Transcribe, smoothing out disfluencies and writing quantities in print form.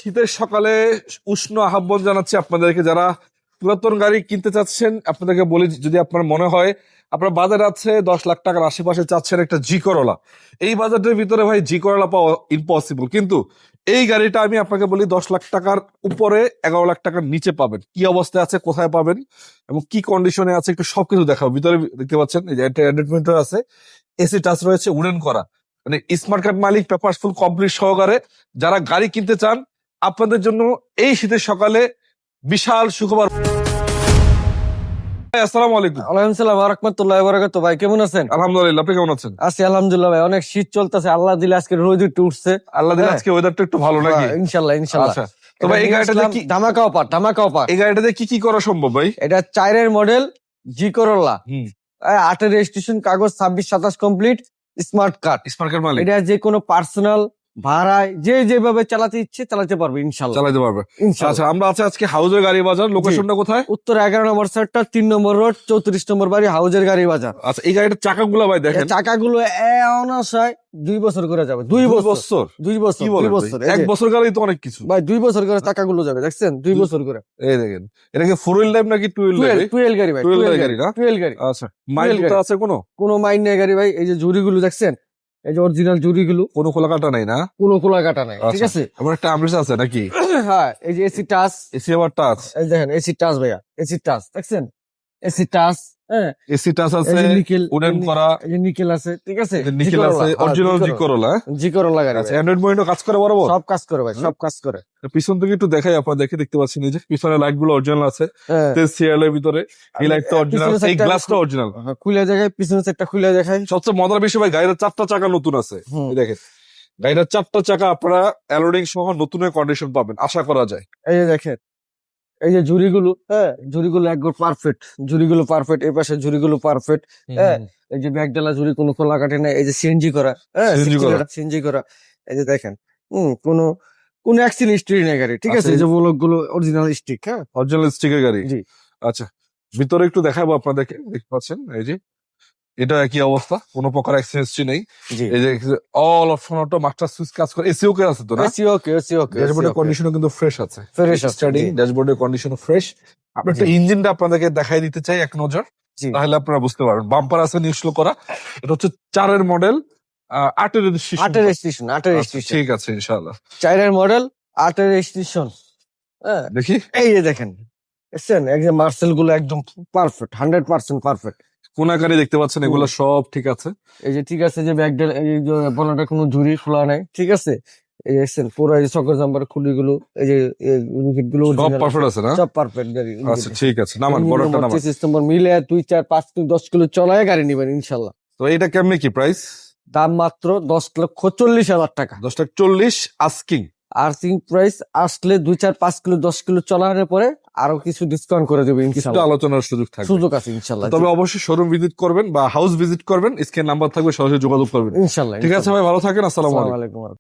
শীতের সকালে উষ্ণ আহ্বান জানাচ্ছি আপনাদেরকে, যারা পুরাতন গাড়ি কিনতে চাচ্ছেন আপনাদেরকে বলি, যদি আপনার মনে হয় আপনার বাজারে আছে 10 লাখ টাকার আশেপাশে চাচ্ছেন একটা জি করোলা, এই বাজেটের ভিতরে ভাই জি করোলা পাওয়া ইম্পসিবল। কিন্তু এই গাড়িটা আমি আপনাকে বলি 10 লাখ টাকার উপরে 11 লাখ টাকার নিচে পাবেন। কি অবস্থায় আছে, কোথায় পাবেন এবং কি কন্ডিশনে আছে একটু সবকিছু দেখাবো। ভিতরে দেখতে পাচ্ছেন এই যে অ্যান্ড্রয়েড মনিটর আছে, এসি টাচ রয়েছে, উডেন করা, মানে স্মার্ট কার্ড মালিক, পেপার ফুল কমপ্লিট সহকারে যারা গাড়ি কিনতে চান আপনাদের জন্য এই শীতের সকালে বিশাল সুখবর। ভাই, আসসালামু আলাইকুম। ওয়ালাইকুম সালাম ওয়া রাহমাতুল্লাহি ওয়া বারাকাতুহু। ভাই কেমন আছেন? আলহামদুলিল্লাহ, আপনি কেমন আছেন? আছি আলহামদুলিল্লাহ ভাই, অনেক শীত চলতেছে, আল্লাহ দিলে আজকে রোদ একটু উঠছে। আল্লাহ দিলে হ্যাঁ। আজকে ওয়েদারটা একটু ভালো নাকি? ইনশাআল্লাহ ইনশাআল্লাহ। আচ্ছা, তো ভাই এই গাড়িটাতে কি ধামাকা অফার। এই গাড়িটাতে কি কি করা সম্ভব ভাই? এটা 4 মডেল জি করোলা, হুম, 8 রেজিস্ট্রেশন, কাগজ 26-27 complete, smart card. Smart card মালিক এটা যে কোনো পার্সোনাল ভাড়ায় যে যেভাবে চালাতে ইচ্ছে চালাতে পারবে ইনশাআল্লাহ চালাতে পারবে। ইনশাআল্লাহ। আচ্ছা, আমরা আছে আজকে হাউজের গাড়ি বাজার, লোকেশনটা কোথায়? উত্তর 11 নম্বর সেক্টর, 3 নম্বর রোড, 34 নম্বর বাড়ি, হাউজের গাড়ি বাজার। আচ্ছা, এই গাড়িটার চাকাগুলো ভাই দেখেন, চাকাগুলো অনাশয় 2 বছর করে যাবে। 2 বছর 2 বছর কি 2 বলেন ভাই? বছর। এই এক যে- বছর গাড়ি তো অনেক কিছু ভাই 2 বছর করে চাকাগুলো যাবে, দেখছেন? 2 বছর করে। এই দেখেন, এটা কি 4 হুইল ড্রাইভ নাকি 2 হুইল ড্রাইভ? 12 গাড়ি ভাই, 12 12 গাড়ি না? 12 গাড়ি। আচ্ছা, মাইল গাড়ি। তো আছে কোনো? কোনো মাইন নেই গাড়ি ভাই। এই যে জুড়িগুলো দেখছেন, এই যে অরিজিনাল জুড়িগুলো, কোনো খোলা কাটা নাই না? কোনো খোলা কাটা নাই, ঠিক আচ্ছা, আছে? আমার একটা আমরিস আছে নাকি? হ্যাঁ, এই যে এসি টাচ, এসি আবার টাচ, এই দেখেন এসি টাচ ভাইয়া, এসি টাচ দেখছেন? এসি টাচ, হ্যাঁ। এসি টাচ এই আছে, যে নিকেল, উডেন করা, এই যে নিকেল আছে, ঠিক আছে? নিকেল আছে, অরিজিনাল জি করোলা। জি করোলা গাড়ি আচ্ছা, ভাই। অ্যান্ড্রয়েড মনিটর কাজ করে বরাবর? সব কাজ করে ভাই, সব কাজ করে। পিছন থেকে একটু দেখাই, আপনারা দেখতে পাচ্ছেন এই যে পিছনে লাইট গুলো অরিজিনাল আছে, হ্যাঁ। সিরিয়াল এর ভিতরে এই লাইটটা অরিজিনাল, পিছনে এই একটা- গ্লাসটা অরিজিনাল। খুলে দেখাই, পিছনে একটা খুলে দেখাই। সবচেয়ে মজার বিষয় ভাই, গাড়ির 4টা চাকা নতুন আছে। হুম। এই দেখেন, গাড়িটার 4টা চাকা আপনারা অ্যালোডিং সহ নতুনের কন্ডিশন পাবেন আশা করা যায়। এই যে দেখেন, এই যে ঝুড়িগুলো, হ্যাঁ, ঝুড়িগুলো একদম পারফেক্ট, ঝুড়িগুলো পারফেক্ট, এই পাশে ঝুড়িগুলো পারফেক্ট, হ্যাঁ। এই যে ব্যাগডালা ঝুড়ি, কোনো খোলা কাটে না। এই যে সিএনজি করা, হ্যাঁ, CNG করা। সিএনজি করা। এই যে দেখেন, কোনো অ্যাক্সিডেন্ট হিস্ট্রি নেই গাড়ি, ঠিক আছে? আচ্ছা, এই যে ব্লক গুলো অরিজিনাল স্টিক, হ্যাঁ। অরিজিনাল স্টিকের গাড়ি। জি। আচ্ছা, ভিতরে একটু দেখাবো আপনাদেরকে, দেখতে পাচ্ছেন এই যে এটা একই অবস্থা, কোনো প্রকার অ্যাক্সিডেন্ট নেই। জি। এই যে all option auto, master switch কাজ করে, এসি ওকে আছে তো না? এসি ওকে, এসি ওকে, ড্যাশবোর্ডের কন্ডিশনও কিন্তু ফ্রেশ আছে, ফ্রেশ আছে। স্টার্টিং ড্যাশবোর্ডের কন্ডিশনও ফ্রেশ। আমরা একটা ইঞ্জিনটা আপনাদেরকে দেখাই দিতে চাই এক নজর, জি। তাহলে আপনারা বুঝতে পারবেন। বাম্পার আছে নিউট্রাল করা, এটা হচ্ছে 4 মডেল, 8 রেজিস্ট্রেশন। 8 রেজিস্ট্রেশন, 8 রেজিস্ট্রেশন, ঠিক আছে ইনশাআল্লাহ। 4 মডেল, 8 রেজিস্ট্রেশন, হ্যাঁ। দেখি এই যে দেখেন, দেখছেন? একদম মার্সেল গুলো একদম পারফেক্ট, 100% পারফেক্ট। কোন আকারে দেখতে পাচ্ছেন, এগুলো সব ঠিক আছে। এই যে ঠিক আছে, যে ব্যাগডাল, এই যে বলাটা কোনো ঝুড়ি খোলা নাই, ঠিক আছে? এই যে দেখছেন পুরো এই যে চকের জাম্পার খুলিগুলো, এই যে উইকেট গুলো সব original পারফেক্ট আছে না? সব পারফেক্ট গাড়ি। আচ্ছা, ঠিক আছে, নামান বড় একটা নামান। সিস্টেম মিলে 2, 4, 5, 10 কিলো চলায় গাড়ি নিবেন ইনশাল্লাহ। তো এটা কেমনে কি প্রাইস? দাম মাত্র 10,40,000 টাকা। 10,40,000 আস্কিং। আর্থিং প্রাইস আসলে 2, 4, 5 কিলো 10 কিলো চলানোর পরে আরো কিছু ডিসকাউন্ট করে দেবে কিছুটা ইনশাল্লাহ, আলোচনার সুযোগ থাকবে। সুযোগ আছে ইনশাল্লাহ। তবে অবশ্যই শোরুম ভিজিট করবেন বা হাউস ভিজিট করবেন, স্ক্রিন নাম্বার থাকবে, সরাসরি যোগাযোগ করবেন। ইনশাল্লাহ। ঠিক আছে ভাই, ভালো থাকেন, আসসালামু আসসালামু আলাইকুম। আলাইকুম।